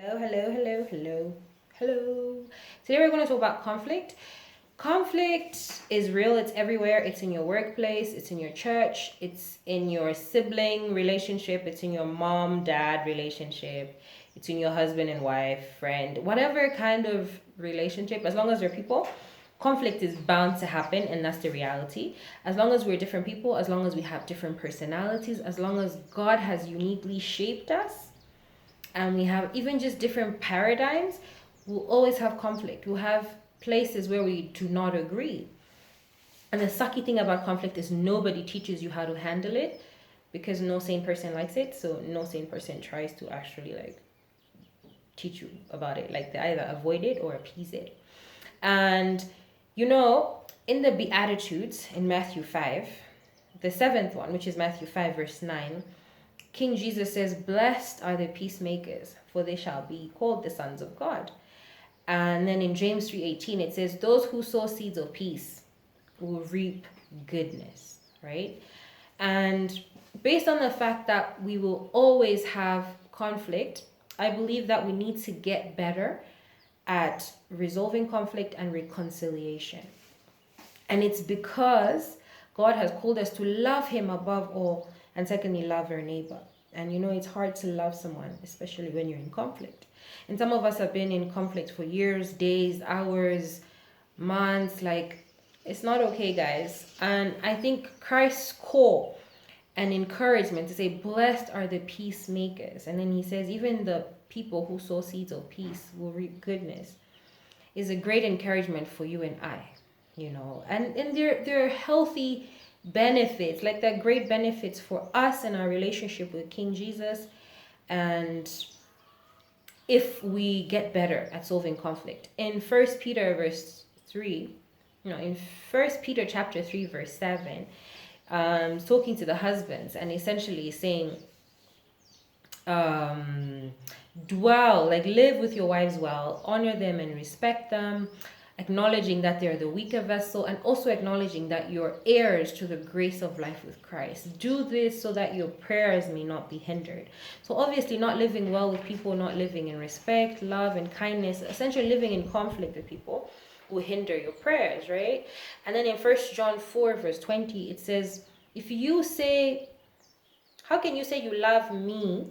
Hello. Today we're going to talk about conflict. Conflict is real, it's everywhere. It's in your workplace, it's in your church, it's in your sibling relationship, it's in your mom dad relationship, it's in your husband and wife, friend, whatever kind of relationship, as long as they're people, conflict is bound to happen, and that's the reality. As long as we're different people, as long as we have different personalities, as long as God has uniquely shaped us, and we have even just different paradigms, we'll always have conflict. We'll have places where we do not agree. And the sucky thing about conflict is nobody teaches you how to handle it, because no sane person likes it. So no sane person tries to actually teach you about it. Like, they either avoid it or appease it. And in the Beatitudes in Matthew 5, the seventh one, which is Matthew 5 verse 9, King Jesus says, "Blessed are the peacemakers, for they shall be called the sons of God." And then in James 3:18, it says, "Those who sow seeds of peace will reap goodness," right? And based on the fact that we will always have conflict, I believe that we need to get better at resolving conflict and reconciliation. And it's because God has called us to love Him above all, and secondly, love our neighbor. And it's hard to love someone, especially when you're in conflict. And some of us have been in conflict for years, days, hours, months. It's not okay, guys. And I think Christ's call and encouragement to say, "Blessed are the peacemakers," and then He says, even the people who sow seeds of peace will reap goodness, is a great encouragement for you and I. And there are healthy benefits, like that great benefits for us and our relationship with King Jesus. And if we get better at solving conflict, in First Peter verse 3, in First Peter chapter 3 verse 7, talking to the husbands, and essentially saying, live with your wives well, honor them and respect them, acknowledging that they're the weaker vessel, and also acknowledging that you're heirs to the grace of life with Christ. Do this so that your prayers may not be hindered. So obviously, not living well with people, not living in respect, love, and kindness, essentially living in conflict with people, will hinder your prayers, right? And then in 1 John 4 verse 20, it says, how can you say you love me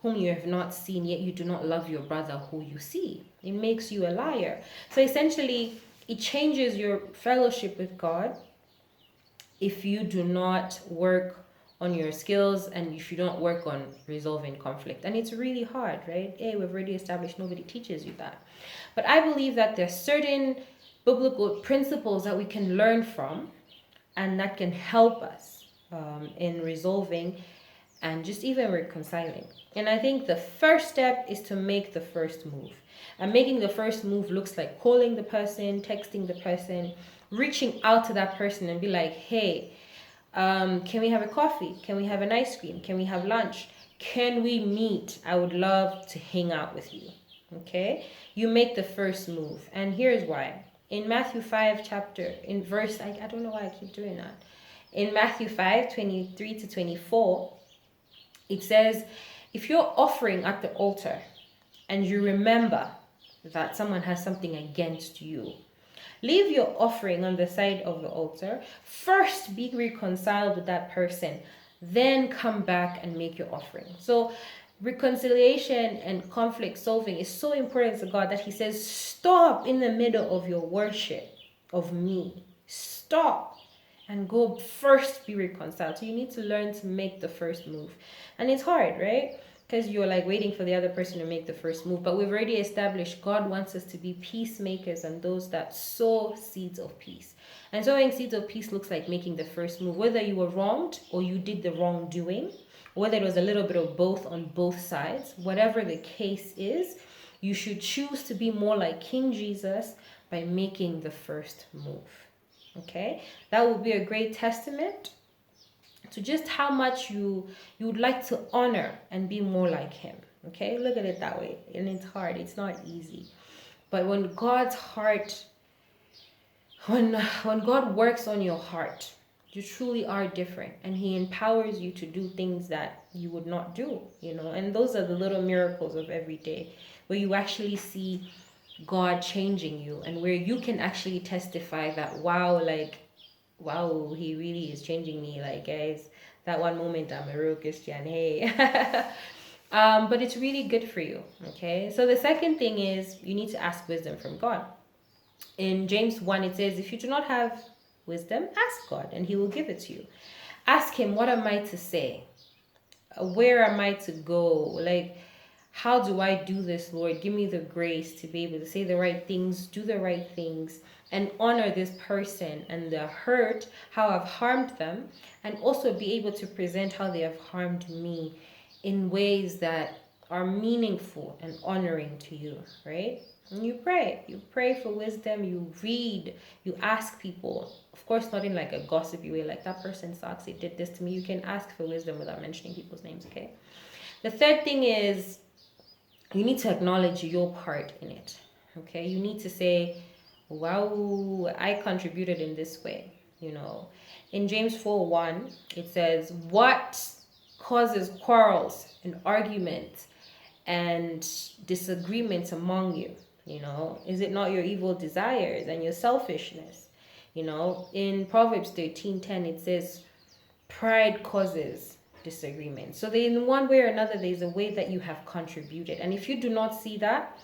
whom you have not seen, yet you do not love your brother who you see? It makes you a liar. So essentially, it changes your fellowship with God if you do not work on your skills and if you don't work on resolving conflict. And it's really hard, right? We've already established nobody teaches you that. But I believe that there's certain biblical principles that we can learn from, and that can help us in resolving and just even reconciling. And I think the first step is to make the first move. And making the first move looks like calling the person, texting the person, reaching out to that person and be like, "Hey, can we have a coffee? Can we have an ice cream? Can we have lunch? Can we meet? I would love to hang out with you." Okay? You make the first move. And here's why. In Matthew 5 chapter, in verse, I don't know why I keep doing that. In Matthew 5, 23 to 24, it says, if you're offering at the altar and you remember that someone has something against you, leave your offering on the side of the altar. First be reconciled with that person, then come back and make your offering. So reconciliation and conflict solving is so important to God that He says, stop in the middle of your worship of me. Stop and go first be reconciled. So you need to learn to make the first move. And it's hard, right? Because you're waiting for the other person to make the first move. But we've already established God wants us to be peacemakers and those that sow seeds of peace. And sowing seeds of peace looks like making the first move. Whether you were wronged or you did the wrongdoing, whether it was a little bit of both on both sides, whatever the case is, you should choose to be more like King Jesus by making the first move. Okay? That would be a great testament to just how much you would like to honor and be more like Him. Okay? Look at it that way. And it's hard. It's not easy. But when God's heart, when God works on your heart, You truly are different, and he empowers you to do things that you would not do, and those are the little miracles of every day, where you actually see God changing you, and where you can actually testify that, wow, he really is changing me. Like, guys, that one moment I'm a real Christian, hey. But it's really good for you. Okay, so the second thing is you need to ask wisdom from God. In James 1, it says, if you do not have wisdom, ask God and he will give it to you. Ask him, what am I to say? Where am I to go? Like, how do I do this, Lord? Give me the grace to be able to say the right things, do the right things, and honor this person and the hurt, how I've harmed them, and also be able to present how they have harmed me in ways that are meaningful and honoring to you, right? And you pray for wisdom, you read, you ask people, of course not in like a gossipy way, like that person sucks, they did this to me. You can ask for wisdom without mentioning people's names. Okay, the third thing is you need to acknowledge your part in it. Okay, you need to say, wow, I contributed in this way. In James 4:1, it says, what causes quarrels and arguments and disagreements among you? Is it not your evil desires and your selfishness? In Proverbs 13:10, it says, pride causes disagreement. So in one way or another, there's a way that you have contributed. And if you do not see that,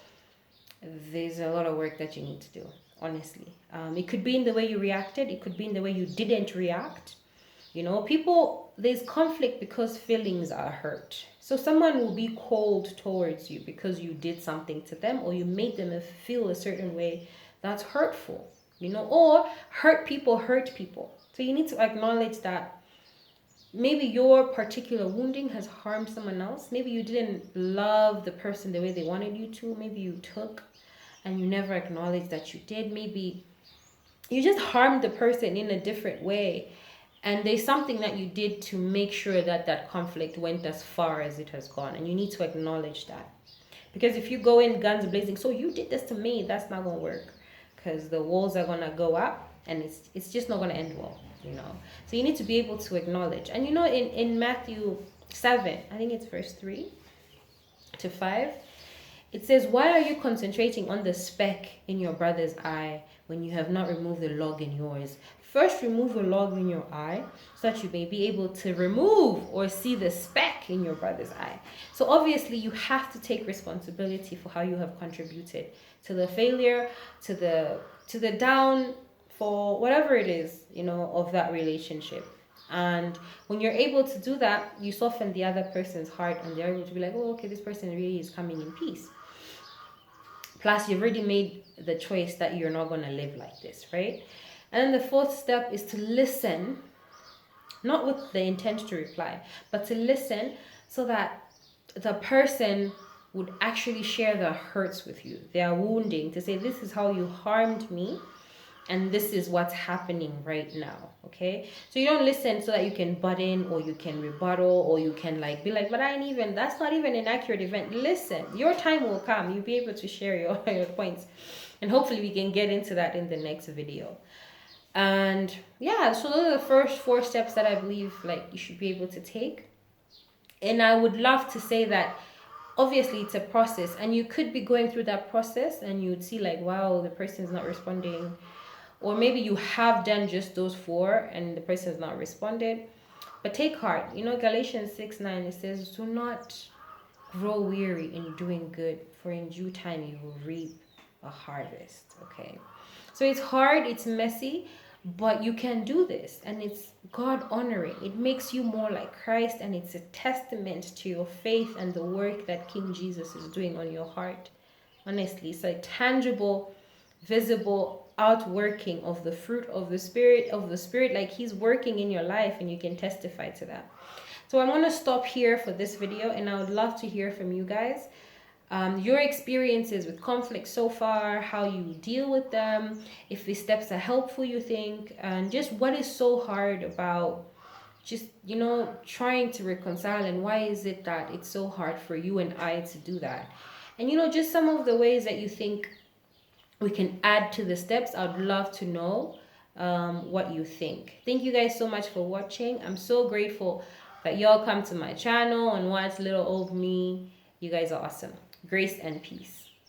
there's a lot of work that you need to do, honestly. It could be in the way you reacted. It could be in the way you didn't react. People, there's conflict because feelings are hurt. So someone will be cold towards you because you did something to them or you made them feel a certain way that's hurtful, or hurt people. So you need to acknowledge that maybe your particular wounding has harmed someone else. Maybe you didn't love the person the way they wanted you to. Maybe you took and you never acknowledged that you did. Maybe you just harmed the person in a different way. And there's something that you did to make sure that that conflict went as far as it has gone. And you need to acknowledge that. Because if you go in guns blazing, so you did this to me, that's not going to work. Because the walls are going to go up and it's just not going to end well, So you need to be able to acknowledge. And in Matthew 7, I think it's verse 3 to 5, it says, why are you concentrating on the speck in your brother's eye when you have not removed the log in yours? First, remove the log in your eye so that you may be able to remove or see the speck in your brother's eye. So obviously, you have to take responsibility for how you have contributed to the failure, to the down, for whatever it is, of that relationship. And when you're able to do that, you soften the other person's heart and they're able to be like, oh, okay, this person really is coming in peace. Plus, you've already made the choice that you're not going to live like this, right? And then the fourth step is to listen, not with the intent to reply, but to listen so that the person would actually share their hurts with you, their wounding, to say, this is how you harmed me, and this is what's happening right now, okay? So you don't listen so that you can butt in or you can rebuttal or you can be like, but that's not even an accurate event. Listen, your time will come. You'll be able to share your points. And hopefully we can get into that in the next video. And yeah, so those are the first 4 steps that I believe you should be able to take. And I would love to say that obviously it's a process and you could be going through that process and you would see wow, the person's not responding. Or maybe you have done just those 4 and the person has not responded. But take heart. Galatians 6:9, it says, do not grow weary in doing good, for in due time you will reap a harvest. Okay. So it's hard, it's messy, but you can do this. And it's God honoring. It makes you more like Christ, and it's a testament to your faith and the work that King Jesus is doing on your heart. Honestly, it's a tangible, visible outworking of the fruit of the spirit, like he's working in your life, and you can testify to that. So I'm going to stop here for this video, and I would love to hear from you guys, your experiences with conflict so far, how you deal with them, if these steps are helpful, you think, and just what is so hard about just trying to reconcile, and why is it that it's so hard for you and I to do that, and just some of the ways that you think we can add to the steps. I'd love to know. what you think. Thank you guys so much for watching. I'm so grateful that y'all come to my channel and watch little old me. You guys are awesome. Grace and peace.